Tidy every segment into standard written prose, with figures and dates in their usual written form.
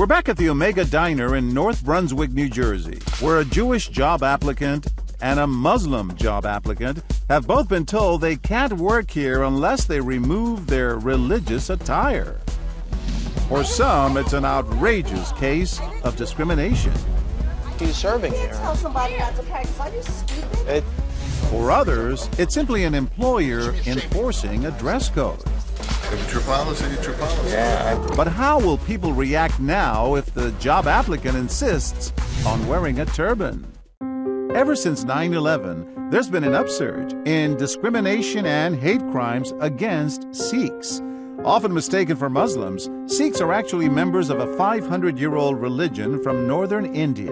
We're back at the Omega Diner in North Brunswick, New Jersey, where a Jewish job applicant and a Muslim job applicant have both been told they can't work here unless they remove their religious attire. For some, it's an outrageous case of discrimination. He's serving here. Tell somebody not to practice. Are you stupid? For others, it's simply an employer enforcing a dress code. If it's your policy, it's your policy. Yeah. But how will people react now if the job applicant insists on wearing a turban? Ever since 9/11, there's been an upsurge in discrimination and hate crimes against Sikhs. Often mistaken for Muslims, Sikhs are actually members of a 500-year-old religion from northern India.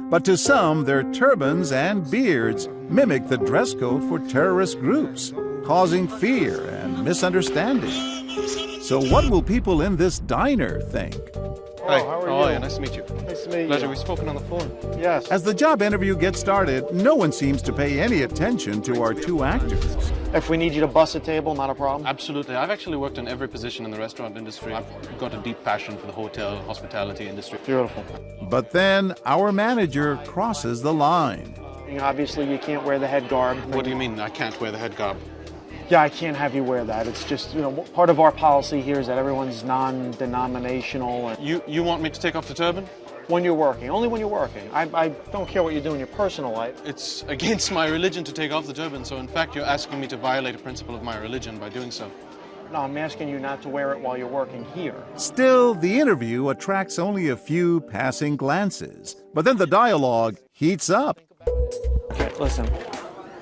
But to some, their turbans and beards mimic the dress code for terrorist groups, causing fear and misunderstanding. So what will people in this diner think? Hi, how are you? Nice to meet you. Nice to meet Pleasure. you. We've spoken on the phone. Yes. As the job interview gets started, no one seems to pay any attention to our two actors. If we need you to bus a table, not a problem. Absolutely. I've actually worked in every position in the restaurant industry. I've got a deep passion for the hotel, hospitality industry. Beautiful. But then our manager crosses the line. Obviously, you can't wear the head garb. What do you mean I can't wear the head garb? Yeah, I can't have you wear that. It's just, part of our policy here is that everyone's non-denominational. You want me to take off the turban? When you're working, only when you're working. I don't care what you do in your personal life. It's against my religion to take off the turban, so in fact you're asking me to violate a principle of my religion by doing so. No, I'm asking you not to wear it while you're working here. Still, the interview attracts only a few passing glances. But then the dialogue heats up. Okay, listen.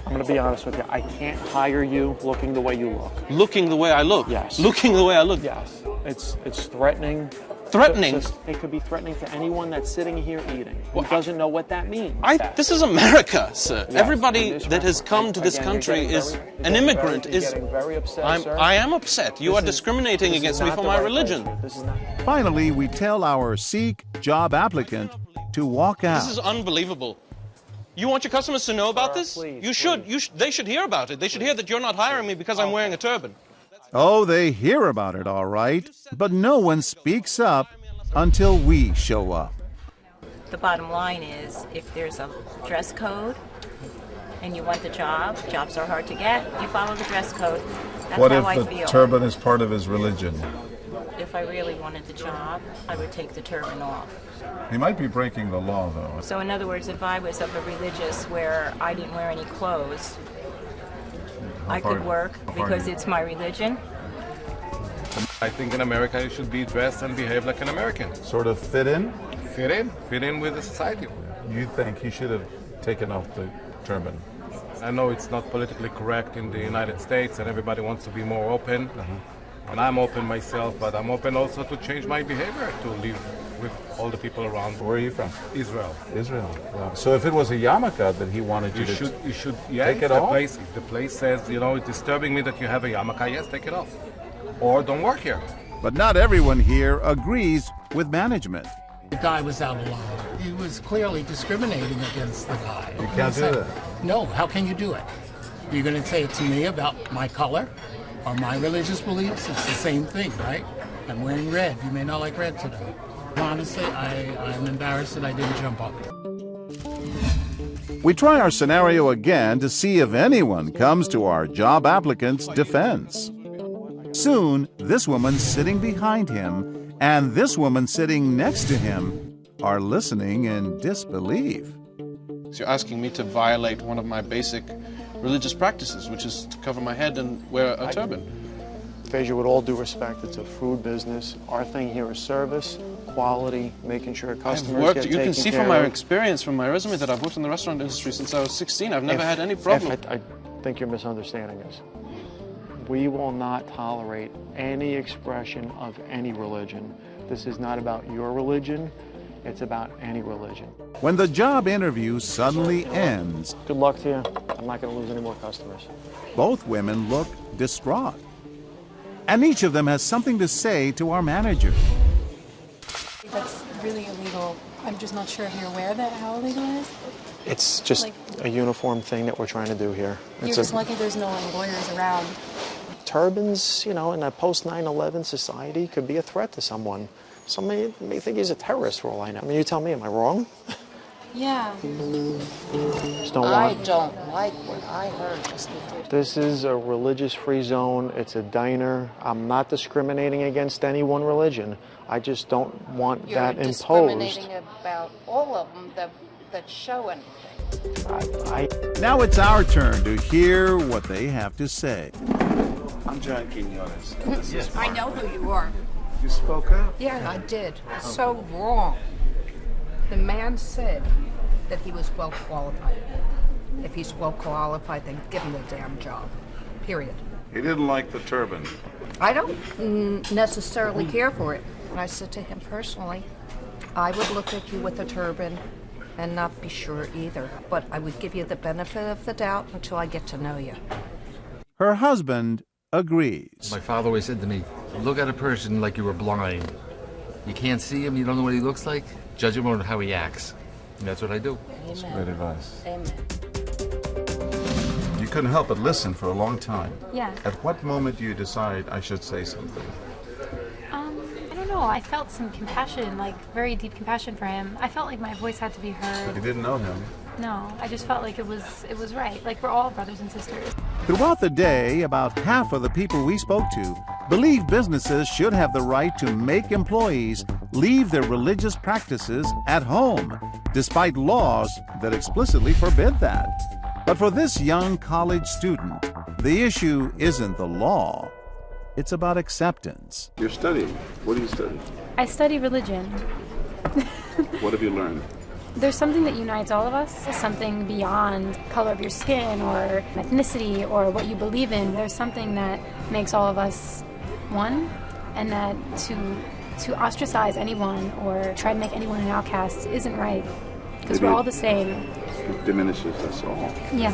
I'm going to be honest with you. I can't hire you looking the way you look. Looking the way I look? Yes. Looking the way I look? Yes. It's threatening. Threatening? It could be threatening to anyone that's sitting here eating who doesn't know what that means. This is America, sir. Yes, Everybody in this that has come to this again, you're country getting is very- an you're immigrant. You're getting very upset, sir. I am upset. You are discriminating This is against me not for the my right religion. place. This is not. Finally, we tell our Sikh job applicant to walk out. This is unbelievable. You want your customers to know about this? Please, You should. They should hear about it. They should hear that you're not hiring me because I'm wearing a turban. Oh, they hear about it, all right. But no one speaks up until we show up. The bottom line is, if there's a dress code and you want the job, jobs are hard to get, you follow the dress code. That's What how if I the feel. turban is part of his religion? If I really wanted the job, I would take the turban off. He might be breaking the law, though. So in other words, if I was of a religious where I didn't wear any clothes, I could work because it's my religion. I think in America you should be dressed and behave like an American. Sort of fit in? Fit in with the society. You think he should have taken off the turban? I know it's not politically correct in the United States and everybody wants to be more open. And I'm open myself, but I'm open also to change my behavior, to live with all the people around. Where are you from? Israel. Israel. Wow. So if it was a yarmulke that he wanted you to You should, take if it the off? If the place says, it's disturbing me that you have a yarmulke, yes, take it off. Or don't work here. But not everyone here agrees with management. The guy was out of line. He was clearly discriminating against the guy. You can't do that. No, how can you do it? You're going to say it to me about my color or my religious beliefs? It's the same thing, right? I'm wearing red. You may not like red today. Honestly, I'm embarrassed that I didn't jump up. We try our scenario again to see if anyone comes to our job applicant's defense. Soon, this woman sitting behind him and this woman sitting next to him are listening in disbelief. So you're asking me to violate one of my basic religious practices, which is to cover my head and wear a turban. Phaedra, with all due respect, it's a food business. Our thing here is service, quality, making sure customers get taken care of. You can see from my experience, from my resume, that I've worked in the restaurant industry since I was 16. I've never had any problem. I think you're misunderstanding us. We will not tolerate any expression of any religion. This is not about your religion. It's about any religion. When the job interview suddenly ends, Good luck to you. I'm not going to lose any more customers. both women look distraught. And each of them has something to say to our manager. That's really illegal. I'm just not sure if you're aware of that, how illegal it is. It's just a uniform thing that we're trying to do here. You're just lucky there's no lawyers around. turbans, you know, in a post 9/11 society could be a threat to someone. Somebody may think he's a terrorist for all I know. I mean, you tell me, am I wrong? Yeah. Just don't I want. don't like what I heard just today. This is a religious-free zone. It's a diner. I'm not discriminating against any one religion. I just don't want You're that imposed. discriminating about all of them that show anything. Now it's our turn to hear what they have to say. I'm John Quinones. Yes. I know who you are. You spoke up. Yeah, I did. So wrong. The man said that he was well qualified. If he's well qualified, then give him the damn job. Period. He didn't like the turban. I don't necessarily care for it. And I said to him personally, I would look at you with a turban and not be sure either. But I would give you the benefit of the doubt until I get to know you. Her husband agrees. My father always said to me, look at a person like you were blind. You can't see him, you don't know what he looks like. Judge him on how he acts. And that's what I do. That's great advice. Amen. You couldn't help but listen for a long time. Yeah. At what moment do you decide I should say something? I don't know. I felt some compassion, like very deep compassion for him. I felt like my voice had to be heard. You didn't know him. No, I just felt like it was right. Like we're all brothers and sisters. Throughout the day, about half of the people we spoke to believe businesses should have the right to make employees leave their religious practices at home, despite laws that explicitly forbid that. But for this young college student, the issue isn't the law. It's about acceptance. You're studying. What do you study? I study religion. What have you learned? There's something that unites all of us, something beyond color of your skin or ethnicity or what you believe in. There's something that makes all of us one, and that to ostracize anyone or try to make anyone an outcast isn't right, because we're all the same. It diminishes us all. Yeah.